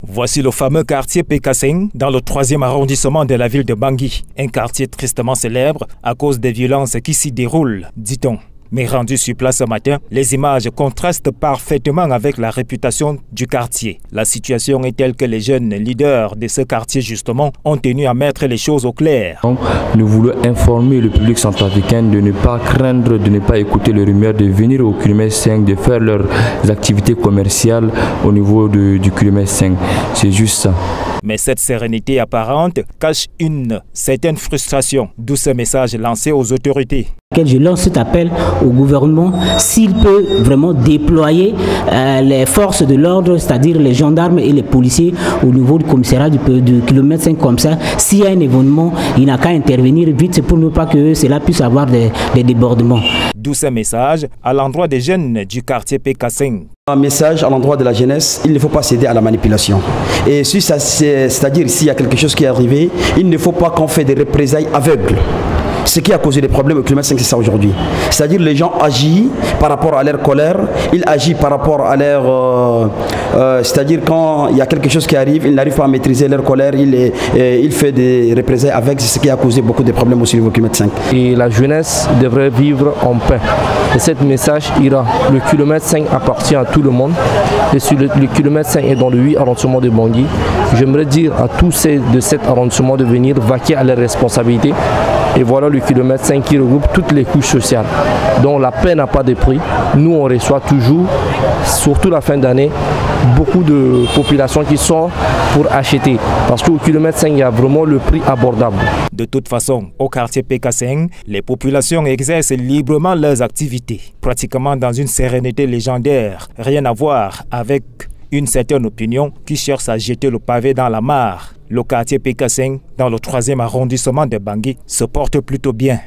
Voici le fameux quartier PK5 dans le 3e arrondissement de la ville de Bangui. Un quartier tristement célèbre à cause des violences qui s'y déroulent, dit-on. Mais rendu sur place ce matin, les images contrastent parfaitement avec la réputation du quartier. La situation est telle que les jeunes leaders de ce quartier, justement, ont tenu à mettre les choses au clair. Nous voulons informer le public centrafricain de ne pas craindre, de ne pas écouter les rumeurs, de venir au kilomètre 5, de faire leurs activités commerciales au niveau du kilomètre 5. C'est juste ça. Mais cette sérénité apparente cache une certaine frustration, d'où ce message lancé aux autorités. Je lance cet appel au gouvernement, s'il peut vraiment déployer les forces de l'ordre, c'est-à-dire les gendarmes et les policiers au niveau du commissariat du kilomètre 5 comme ça. S'il y a un événement, il n'a qu'à intervenir vite pour ne pas que cela puisse avoir des débordements. D'où ce message à l'endroit des jeunes du quartier PK5. Un message à l'endroit de la jeunesse, il ne faut pas céder à la manipulation. Et si c'est-à-dire s'il y a quelque chose qui est arrivé, il ne faut pas qu'on fait des représailles aveugles. Ce qui a causé des problèmes au kilomètre 5, c'est ça aujourd'hui. C'est-à-dire les gens agissent par rapport à leur colère, ils agissent par rapport à leur... c'est-à-dire quand il y a quelque chose qui arrive, ils n'arrivent pas à maîtriser leur colère, ils font des représailles avec, c'est ce qui a causé beaucoup de problèmes aussi au kilomètre 5. Et la jeunesse devrait vivre en paix. Et ce message ira. Le kilomètre 5 appartient à tout le monde. Et sur le kilomètre 5 est dans le 8 arrondissement de Bangui. J'aimerais dire à tous ces de cet arrondissement de venir vaquer à leurs responsabilités. Et voilà le kilomètre 5 qui regroupe toutes les couches sociales. Donc la paix n'a pas de prix. Nous, on reçoit toujours, surtout la fin d'année, beaucoup de populations qui sont pour acheter. Parce qu'au kilomètre 5, il y a vraiment le prix abordable. De toute façon, au quartier PK5, les populations exercent librement leurs activités, pratiquement dans une sérénité légendaire. Rien à voir avec une certaine opinion qui cherche à jeter le pavé dans la mare. Le quartier PK5, dans le 3e arrondissement de Bangui, se porte plutôt bien.